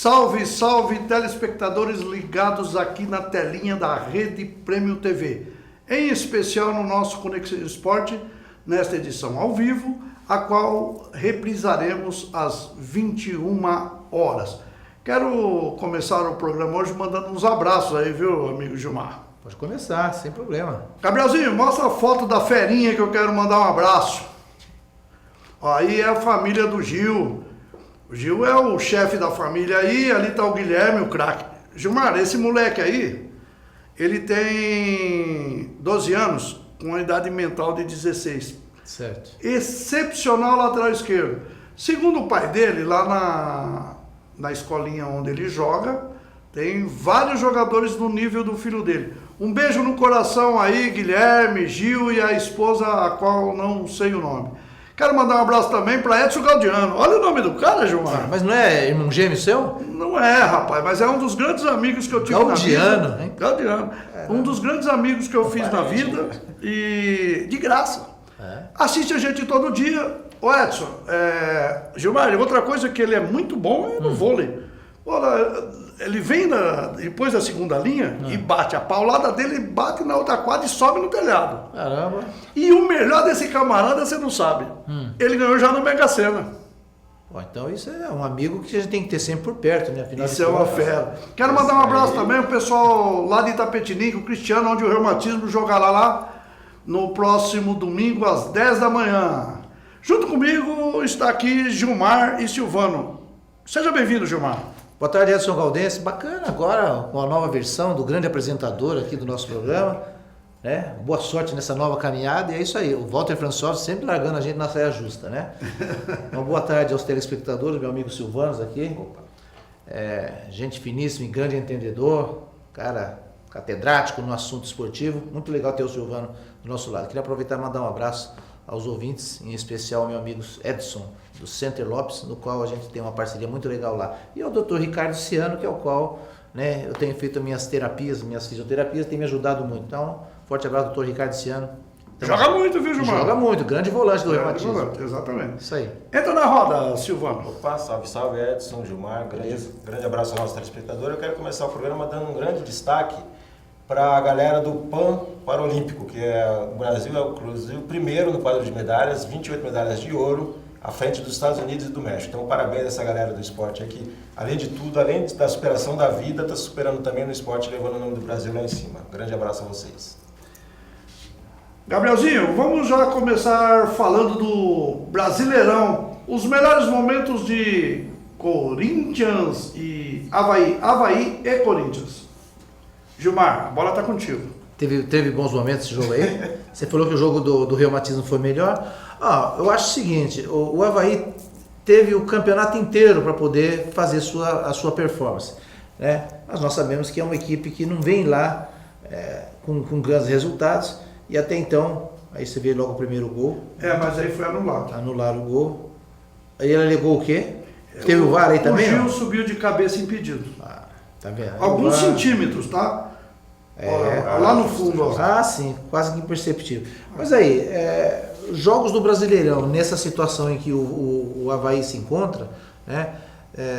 Salve, salve, telespectadores ligados aqui na telinha da Rede Prêmio TV. Em especial no nosso Conexão Esporte, nesta edição ao vivo, a qual reprisaremos às 21 horas. Quero começar o programa hoje mandando uns abraços aí, viu, amigo Gilmar? Pode começar, sem problema. Gabrielzinho, mostra a foto da ferinha que eu quero mandar um abraço. Aí é a família do Gil. O Gil é o chefe da família aí, ali tá o Guilherme, o craque. Gilmar, esse moleque aí, ele tem 12 anos, com uma idade mental de 16. Certo. Excepcional lateral esquerdo. Segundo o pai dele, lá na escolinha onde ele joga, tem vários jogadores no nível do filho dele. Um beijo no coração aí, Guilherme, Gil e a esposa, a qual não sei o nome. Quero mandar um abraço também para Edson Galdiano. Olha o nome do cara, Gilmar. Mas não é irmão gêmeo seu? Não é, rapaz, mas é um dos grandes amigos que eu tive Galdiano, na vida. hein? Galdiano. Um dos grandes amigos que eu fiz na vida e de graça. Assiste a gente todo dia. Ô Edson, Gilmar, outra coisa que ele é muito bom é no vôlei. Olha, ele vem depois da segunda linha e bate. A paulada dele bate na outra quadra e sobe no telhado. Caramba. E o melhor desse camarada, você não sabe. Ele ganhou já na Mega Sena. Bom, então isso é um amigo que a gente tem que ter sempre por perto, né? Afinal Isso é uma fera. Quero mandar um abraço também ao pessoal lá de Itapetininga, o Cristiano, onde o reumatismo jogará lá no próximo domingo às 10 da manhã. Junto comigo está aqui Gilmar e Silvano. Seja bem-vindo, Gilmar. Boa tarde, Edson Galdense. Bacana agora, com a nova versão do grande apresentador aqui do nosso programa. Né? Boa sorte nessa nova caminhada. E é isso aí, o Walter François sempre largando a gente na saia justa, né? Uma boa tarde aos telespectadores, meu amigo Silvanos aqui. Gente finíssima e grande entendedor, cara catedrático no assunto esportivo. Muito legal ter o Silvano do nosso lado. Queria aproveitar e mandar um abraço aos ouvintes, em especial ao meu amigo Edson, do Center Lopes, no qual a gente tem uma parceria muito legal lá. E ao Dr. Ricardo Ciano, que é o qual, né, eu tenho feito minhas terapias, minhas fisioterapias, tem me ajudado muito. Então, forte abraço, Dr. Ricardo Ciano. Joga muito, viu, Gilmar? Joga muito, grande volante do reumatismo. Exatamente. Isso aí. Entra na roda, Silvano. Opa, salve, salve Edson, Gilmar, grande abraço ao nosso telespectador. Eu quero começar o programa dando um grande destaque para a galera do PAN Paralímpico, que o Brasil é inclusive o primeiro no quadro de medalhas, 28 medalhas de ouro, à frente dos Estados Unidos e do México. Então, parabéns a essa galera do esporte aqui. Além de tudo, além da superação da vida, está superando também no esporte, levando o nome do Brasil lá em cima. Grande abraço a vocês. Gabrielzinho, vamos já começar falando do Brasileirão. Os melhores momentos de Corinthians e Avaí e Corinthians. Gilmar, a bola está contigo. Teve bons momentos esse jogo aí? Você falou que o jogo do reumatismo foi melhor. Eu acho o seguinte, o Avaí teve o campeonato inteiro para poder fazer a sua performance. Né? Mas nós sabemos que é uma equipe que não vem lá com grandes resultados e até então, aí você vê logo o primeiro gol. Mas aí foi anulado. Anularam o gol. Aí ele alegou o quê? Teve o VAR aí também? O Gil subiu de cabeça impedido. Tá vendo? Alguns centímetros, tá? Lá no fundo. Ó. Sim, quase que imperceptível. Mas aí, jogos do Brasileirão, nessa situação em que o Avaí se encontra, né,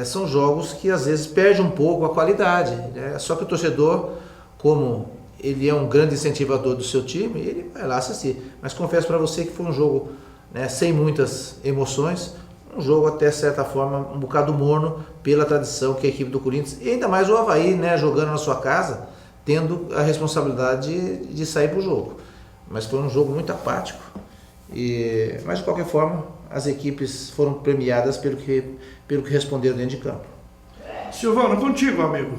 são jogos que às vezes perdem um pouco a qualidade. Né? Só que o torcedor, como ele é um grande incentivador do seu time, ele vai lá assistir. Mas confesso para você que foi um jogo, né, sem muitas emoções, um jogo até certa forma um bocado morno pela tradição que é a equipe do Corinthians, e ainda mais o Avaí, né, jogando na sua casa, tendo a responsabilidade de sair para o jogo. Mas foi um jogo muito apático. Mas de qualquer forma, as equipes foram premiadas pelo que responderam dentro de campo. Silvano, contigo, amigo.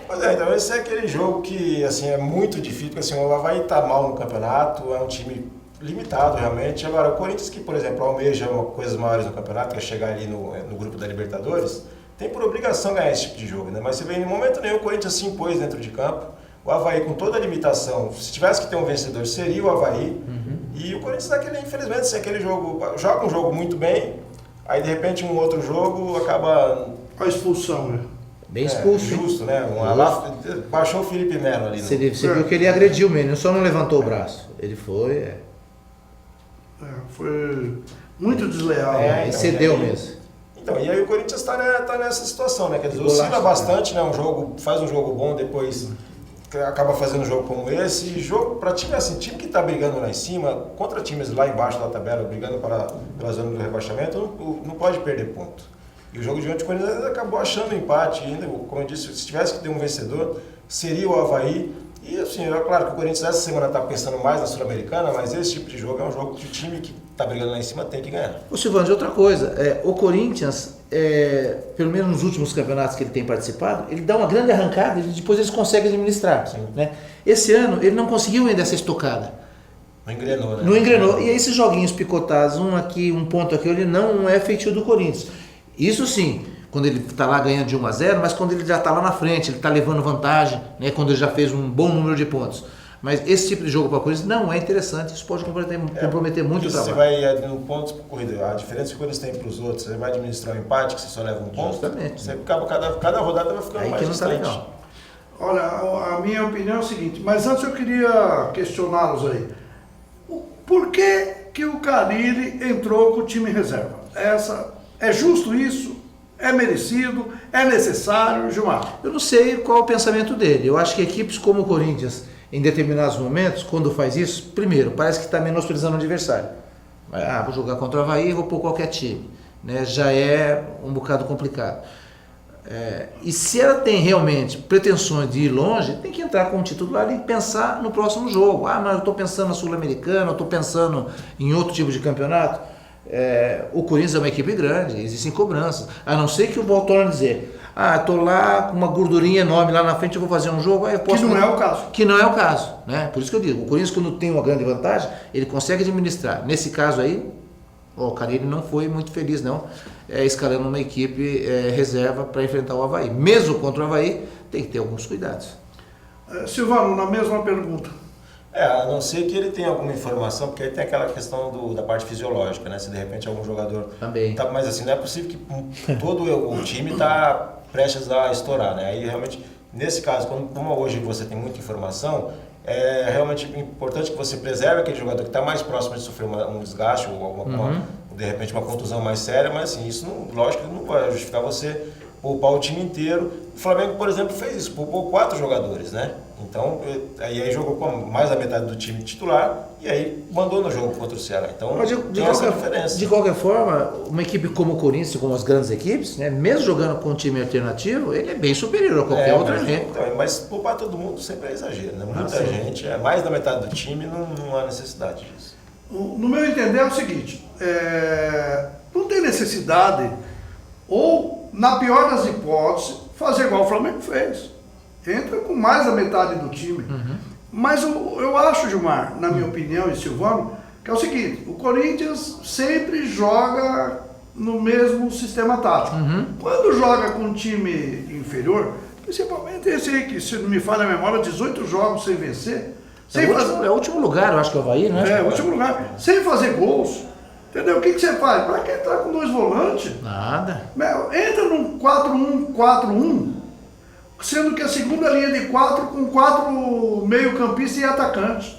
Pois então esse é aquele jogo que assim, é muito difícil, porque assim, o Avaí está mal no campeonato, é um time limitado realmente. Agora, o Corinthians, que por exemplo almeja coisas maiores no campeonato, que é chegar ali no grupo da Libertadores, tem por obrigação ganhar esse tipo de jogo, né? Mas você vê, em momento nenhum o Corinthians se impôs dentro de campo. O Avaí, com toda a limitação, se tivesse que ter um vencedor, seria o Avaí. E o Corinthians, infelizmente, assim, aquele jogo, joga um jogo muito bem, aí de repente um outro jogo acaba... A expulsão, né? Bem expulso. Justo, né? Baixou o Felipe Melo ali. Você viu que ele agrediu mesmo, só não levantou o braço. Ele foi... Foi muito desleal. Excedeu mesmo. Então, e aí o Corinthians tá nessa situação, né? Quer dizer, oscila bastante, né? Faz um jogo bom, depois acaba fazendo um jogo como esse. E jogo para time assim, time que está brigando lá em cima, contra times lá embaixo da tabela, brigando pela zona do rebaixamento, não pode perder ponto. E o jogo de ontem o Corinthians acabou achando um empate ainda, como eu disse, se tivesse que ter um vencedor, seria o Avaí. E assim, é claro que o Corinthians essa semana está pensando mais na Sul-Americana, mas esse tipo de jogo é um jogo que o time que está brigando lá em cima tem que ganhar. Ô Silvano, de outra coisa, o Corinthians, pelo menos nos últimos campeonatos que ele tem participado, ele dá uma grande arrancada e depois eles conseguem administrar. Né? Esse ano ele não conseguiu ainda essa estocada. Não engrenou, né? Não engrenou. E esses joguinhos picotados, um aqui, um ponto aqui, ele não é feitio do Corinthians. Isso sim, quando ele está lá ganhando de 1-0, mas quando ele já está lá na frente, ele está levando vantagem, né, quando ele já fez um bom número de pontos. Mas esse tipo de jogo para o Corinthians não é interessante, isso pode comprometer muito o trabalho. Você vai no pontos por corrida, a diferença que o Corinthians tem para os outros, você vai administrar um empate, que você só leva um ponto, justamente, você acaba, cada rodada vai ficando aí mais distante. Tá. Olha, a minha opinião é o seguinte, mas antes eu queria questioná-los aí. Por que o Carille entrou com o time reserva? É justo isso? É merecido? É necessário, Gilmar? Eu não sei qual é o pensamento dele. Eu acho que equipes como o Corinthians, em determinados momentos, quando faz isso, primeiro, parece que está menosprezando o adversário. Vou jogar contra o Avaí, vou pôr qualquer time. Né? Já é um bocado complicado. E se ela tem realmente pretensões de ir longe, tem que entrar com um título lá e pensar no próximo jogo. Mas eu estou pensando na Sul-Americana, eu estou pensando em outro tipo de campeonato. O Corinthians é uma equipe grande, existem cobranças. A não ser que o voltou a dizer, estou lá com uma gordurinha enorme lá na frente, eu vou fazer um jogo, eu posso... Que não é o caso. Que não é o caso, né? Por isso que eu digo, o Corinthians quando tem uma grande vantagem, ele consegue administrar. Nesse caso aí, o Carille não foi muito feliz não, escalando uma equipe reserva para enfrentar o Avaí. Mesmo contra o Avaí, tem que ter alguns cuidados. Silvano, na mesma pergunta. A não ser que ele tenha alguma informação, porque aí tem aquela questão da parte fisiológica, né? Se de repente algum jogador... Também. Mas assim, não é possível que todo o time está prestes a estourar, né? Aí realmente, nesse caso, como hoje você tem muita informação, é realmente importante que você preserve aquele jogador que está mais próximo de sofrer um desgaste ou de repente uma contusão mais séria, mas assim, isso não, lógico que não vai justificar você poupar o time inteiro. O Flamengo, por exemplo, fez isso, poupou 4 jogadores, né? Então, aí jogou com mais da metade do time titular e aí mandou no jogo contra o Ceará. Então, tem essa diferença. De qualquer forma, uma equipe como o Corinthians, como as grandes equipes, né, mesmo jogando com um time alternativo, ele é bem superior a qualquer outra gente. Então, mas poupar todo mundo sempre é exagero, né? Muita gente, mais da metade do time, não há necessidade disso. No meu entender é o seguinte, não tem necessidade, ou na pior das hipóteses, fazer igual o Flamengo fez. Entra com mais da metade do time. Mas eu acho, Gilmar, na minha opinião, e Silvano, que é o seguinte, o Corinthians sempre joga no mesmo sistema tático. Quando joga com um time inferior, principalmente esse aí, que se não me falha a memória, 18 jogos sem vencer. É o último lugar, eu acho que é o Avaí, né? É o último lugar. Sem fazer gols. Entendeu? O que você faz? Para que entrar com 2 volantes? Nada. Entra num 4-1-4-1, sendo que a segunda linha de 4 com 4 meio-campistas e atacantes.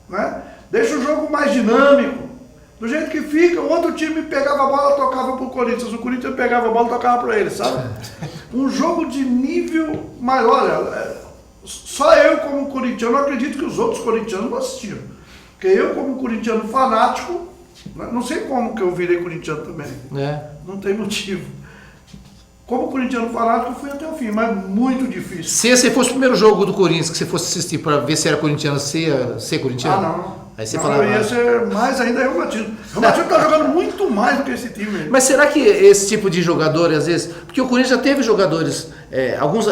Né? Deixa o jogo mais dinâmico. Do jeito que fica, o outro time pegava a bola, tocava pro Corinthians. O Corinthians pegava a bola, tocava para ele, sabe? Um jogo de nível maior. Olha, só eu como corintiano, acredito que os outros corintianos não assistiram. Porque eu como corintiano fanático, não sei como que eu virei corintiano também. Não tem motivo. Como corintiano fanático, eu fui até o fim, mas muito difícil. Se esse fosse o primeiro jogo do Corinthians que você fosse assistir para ver se era corintiano, você ia ser corintiano? Não. Aí você eu ia ser mais ainda reumatismo. O reumatismo está jogando muito mais do que esse time. Mas será que esse tipo de jogador, às vezes... Porque o Corinthians já teve jogadores...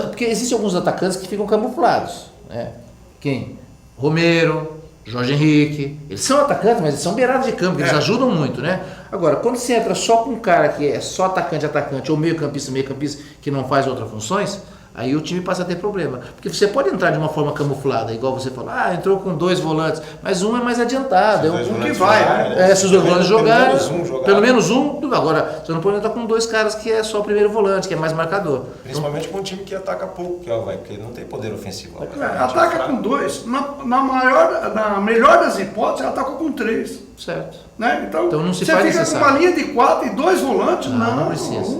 porque existem alguns atacantes que ficam camuflados. Né? Quem? Romero, Jorge Henrique. Eles são atacantes, mas eles são beirados de campo, eles ajudam muito, né? Agora, quando você entra só com um cara que é só atacante, ou meio-campista, que não faz outras funções, Aí o time passa a ter problema. Porque você pode entrar de uma forma camuflada, igual você falou, entrou com 2 volantes, mas um é mais adiantado, é um que vai. Se os 2 volantes jogarem, pelo menos um. Agora, você não pode entrar com 2 caras que é só o primeiro volante, que é mais marcador. Principalmente com um time que ataca pouco, que é o Havaí, porque não tem poder ofensivo. Ataca com 2. Na melhor das hipóteses, ataca com 3. Certo. Né? Então não se você faz fica necessário. com uma linha de 4 e 2 volantes? Não precisa.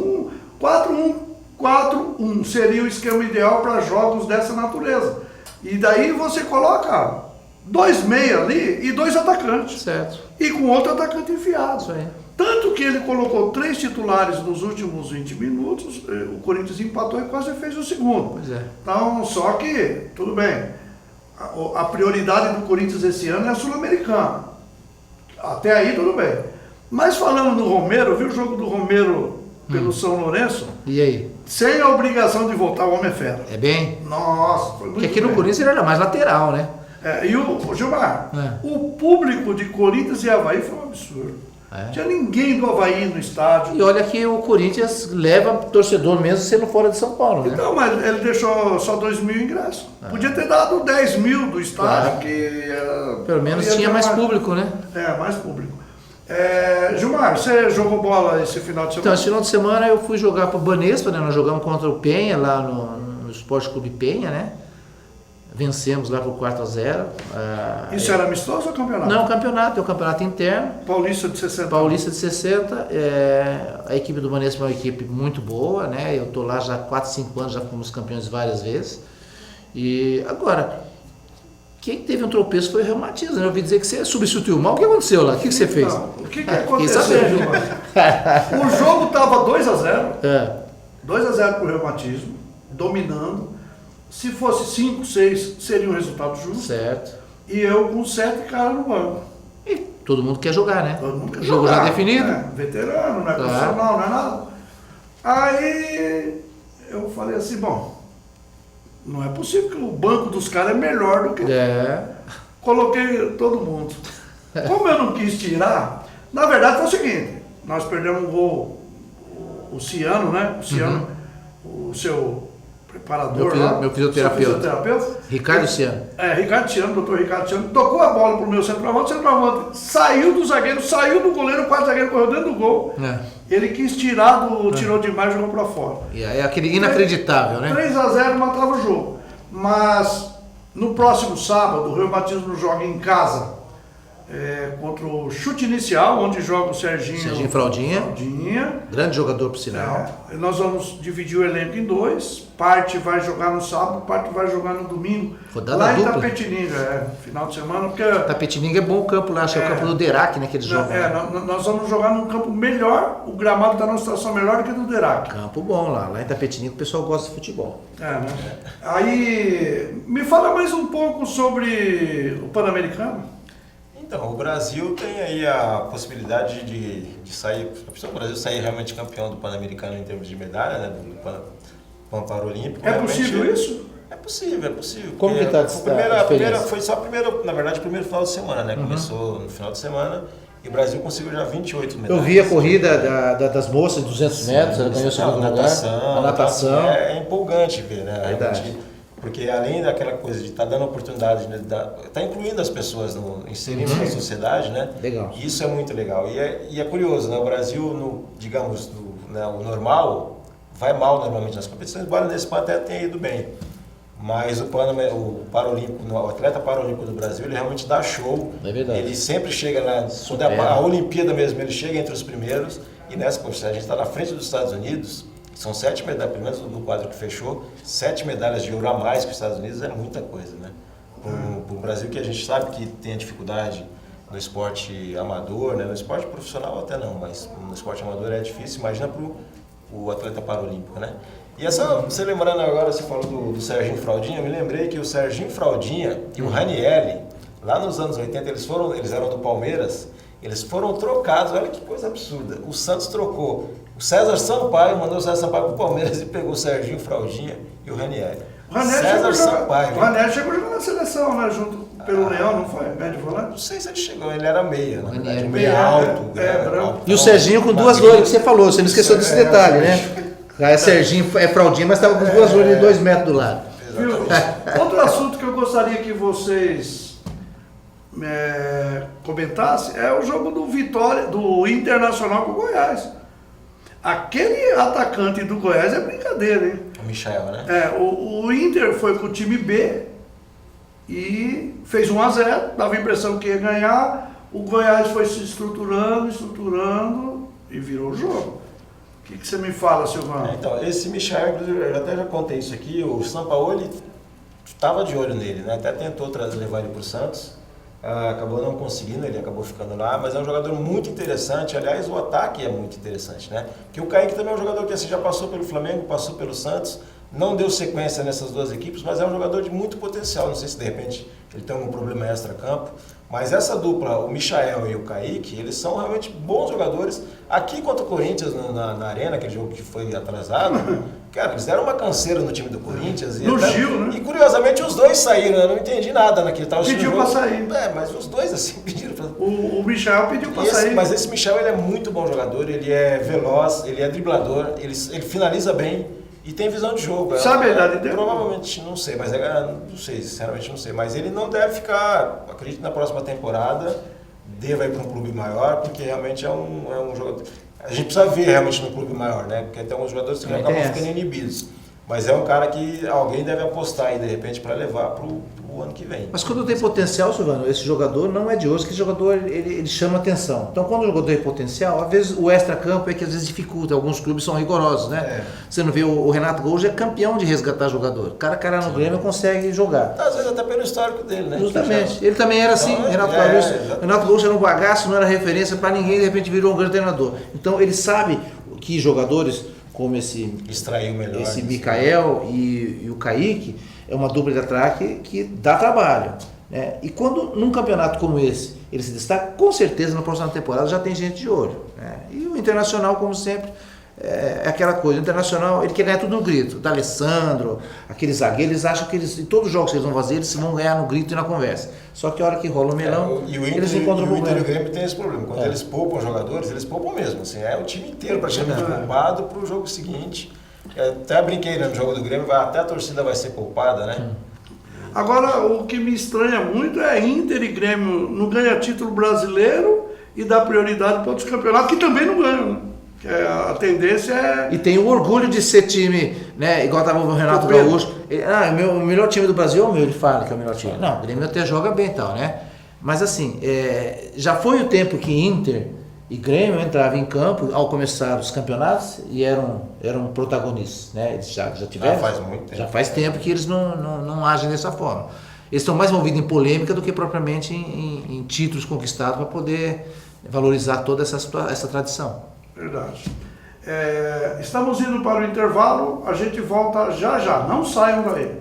4-1 seria o esquema ideal para jogos dessa natureza. E daí você coloca 2 meia ali e 2 atacantes. Certo. E com outro atacante enfiado. Isso aí. Tanto que ele colocou 3 titulares nos últimos 20 minutos, o Corinthians empatou e quase fez o segundo. Pois é. Então, só que, tudo bem, a prioridade do Corinthians esse ano é a Sul-Americana. Até aí tudo bem. Mas falando do Romero, viu o jogo do Romero pelo São Lourenço? E aí? Sem a obrigação de voltar, o homem é fera. É bem? Nossa, foi muito Porque aqui no bem. Corinthians ele era mais lateral, né? E o Gilmar, o público de Corinthians e Avaí foi um absurdo. Não tinha ninguém do Avaí no estádio. E olha que o Corinthians leva torcedor mesmo sendo fora de São Paulo, né? Então, mas ele deixou só 2 mil ingressos. Podia ter dado 10 mil do estádio, que... Pelo menos tinha mais público, né? Mais público. Gilmar, você jogou bola esse final de semana? Então, esse final de semana eu fui jogar pro Banespa, né? Nós jogamos contra o Penha, lá no Esporte Clube Penha, né? Vencemos lá por 4-0. Isso era amistoso ou campeonato? Não, campeonato, é um campeonato interno. Paulista de 60. Paulista de 60. A equipe do Banespa é uma equipe muito boa, né? Eu tô lá já há 4, 5 anos, já fomos campeões várias vezes. E agora, quem teve um tropeço foi o reumatismo, né? Eu ouvi dizer que você substituiu mal. O que aconteceu lá? O que você fez? Não, o que aconteceu, Gilmar? O jogo estava 2-0. 2-0 pro reumatismo, dominando. Se fosse 5, 6, seria um resultado justo. Certo. E eu com 7 caras no banco. E todo mundo quer jogar, né? Todo mundo quer jogo jogar, já definido. Veterano, não é profissional, não é nada. Aí eu falei assim, bom, não é possível que o banco dos caras é melhor do que... Coloquei todo mundo. Como eu não quis tirar, na verdade foi o seguinte, nós perdemos um gol, o Ciano, né? O Ciano, o seu... preparador meu fisioterapeuta. Ricardo Ciano. Ricardo Ciano, doutor Ricardo Ciano, tocou a bola pro meu centroavante, o centroavante saiu do zagueiro, saiu do goleiro, o quarto zagueiro correu dentro do gol. Ele quis tirar, tirou demais e jogou pra fora. É aquele inacreditável, né? 3-0 matava o jogo. Mas no próximo sábado, o Reumatismo joga em casa contra o Chute Inicial, onde joga o Serginho Fraldinha. Grande jogador, por sinal. Nós vamos dividir o elenco em 2. Parte vai jogar no sábado, parte vai jogar no domingo. Rodada lá dupla. Em Tapetininga, final de semana. Porque Tapetininga é bom o campo lá, acho que é o campo do Derac, né, que eles jogam. Nós vamos jogar num campo melhor, o gramado está numa situação melhor do que do Derac. Campo bom lá em Tapetininga o pessoal gosta de futebol. Né? Aí, me fala mais um pouco sobre o Pan-Americano. Então, o Brasil tem aí a possibilidade de sair, se o Brasil sair realmente campeão do Pan-Americano em termos de medalha, né, do Pan-Paralímpico. É possível isso? É possível. Como que está a primeira foi só na verdade, o primeiro final de semana, né? Começou no final de semana e o Brasil conseguiu já 28 medalhas. Eu vi a corrida das moças, 200 metros, ela ganhou o segundo lugar. A natação. É empolgante ver, né? Verdade. Porque além daquela coisa de estar dando oportunidade, né, tá incluindo as pessoas, inserindo na sociedade, né? Legal. Isso é muito legal. E é curioso, né? O Brasil, digamos, o normal, vai mal normalmente nas competições, embora nesse Pan até tenha ido bem. Mas o atleta paralímpico do Brasil, ele realmente dá show. É verdade. Ele sempre chega a Olimpíada mesmo, ele chega entre os primeiros. E nessa, a gente está na frente dos Estados Unidos. São 7 medalhas, pelo menos no quadro que fechou, 7 medalhas de ouro a mais que os Estados Unidos é muita coisa, né? Para o Brasil, que a gente sabe que tem a dificuldade no esporte amador, né? No esporte profissional até não, mas no esporte amador é difícil, imagina para o atleta paralímpico, né? E você lembrando agora, você falou do Serginho Fraldinha, eu me lembrei que o Serginho Fraldinha e o Ranieri, lá nos anos 80, eles eram do Palmeiras, eles foram trocados, olha que coisa absurda, o Santos trocou. O César Sampaio mandou o César Sampaio para o Palmeiras e pegou o Serginho Fraldinha e o Ranieri. O Ranieri chegou a jogar na seleção, né? Junto pelo Leão, não foi? Médio volante? Não sei se ele chegou, ele era meia, na verdade. Meia alto. E o Serginho com 2 loiras, que você falou, você não esqueceu desse detalhe, né? Cara, Serginho é fraldinha, mas estava com duas olhas de 2 metros do lado. Viu? Outro assunto que eu gostaria que vocês comentassem é o jogo do Vitória, do Internacional com o Goiás. Aquele atacante do Goiás é brincadeira, hein? O Michael, né? O Inter foi com o time B e fez 1-0, dava a impressão que ia ganhar. O Goiás foi se estruturando e virou o jogo. O que você me fala, Silvano? Então, esse Michael, inclusive, eu até já contei isso aqui, o Sampaoli estava de olho nele, né? Até tentou levar ele para o Santos, acabou não conseguindo, ele acabou ficando lá, mas é um jogador muito interessante. Aliás, o ataque é muito interessante, né? Porque o Kaique também é um jogador que assim, já passou pelo Flamengo, passou pelo Santos, não deu sequência nessas duas equipes, mas é um jogador de muito potencial. Não sei se de repente ele tem algum problema extra-campo, mas essa dupla, o Michael e o Kaique, eles são realmente bons jogadores. Aqui contra o Corinthians, na Arena, aquele jogo que foi atrasado, cara, eles deram uma canseira no time do Corinthians. No Gil, né? E curiosamente os dois saíram, eu não entendi nada naquele tal. Pediu pra sair. Mas os dois assim pediram pra... O Michel pediu pra sair. Mas esse Michel, ele é muito bom jogador, ele é veloz, ele é driblador, ele finaliza bem. E tem visão de jogo. Sabe a idade dele? Provavelmente não sei, mas não sei, sinceramente não sei. Mas ele não deve ficar, acredito que na próxima temporada deva ir para um clube maior, porque realmente é um jogador. A gente precisa ver realmente no clube maior, né? Porque tem alguns jogadores que acabam ficando inibidos. Mas é um cara que alguém deve apostar aí de repente para levar para o ano que vem. Mas quando tem potencial, Silvano, esse jogador não é de hoje, que esse jogador ele chama atenção. Então quando o jogador tem potencial, às vezes o extra-campo é que às vezes dificulta, alguns clubes são rigorosos, né? Você não vê, o Renato Gaúcho é campeão de resgatar jogador. Cara no Grêmio consegue jogar. Às vezes até pelo histórico dele, né? Justamente. Ele também era assim, então, Renato Gaúcho era um bagaço, não era referência para ninguém, de repente virou um grande treinador. Então ele sabe que jogadores como extraiu melhor esse Michael e o Kaique é uma dupla de ataque que dá trabalho, né? E quando num campeonato como esse ele se destaca, com certeza na próxima temporada já tem gente de olho, né? E o Internacional, como sempre, é aquela coisa, o Internacional ele quer ganhar tudo no grito. O D'Alessandro, aqueles zagueiros, eles acham que em todos os jogos que eles vão fazer, eles vão ganhar no grito e na conversa. Só que a hora que rola o melão, eles encontram o Inter e o Grêmio tem esse problema. Quando eles poupam jogadores, eles poupam mesmo. Assim, é o time inteiro praticamente poupado para o jogo seguinte. Até brinquei, né, no jogo do Grêmio, até a torcida vai ser poupada, né? Agora, o que me estranha muito é Inter e Grêmio não ganham título brasileiro e dá prioridade para outros campeonatos que também não ganham, né? A tendência é... E tem o orgulho de ser time, né? Igual estava o Renato Gaúcho. O melhor time do Brasil é o meu, ele fala que é o melhor time. Não, o Grêmio até joga bem e tal, né? Mas assim, já foi o tempo que Inter e Grêmio entravam em campo ao começar os campeonatos e eram protagonistas, né? Eles já tiveram. Já faz muito tempo. Já faz tempo que eles não agem dessa forma. Eles estão mais envolvidos em polêmica do que propriamente em títulos conquistados para poder valorizar toda essa tradição. Verdade. Estamos indo para o intervalo, a gente volta já já, não saiam daí.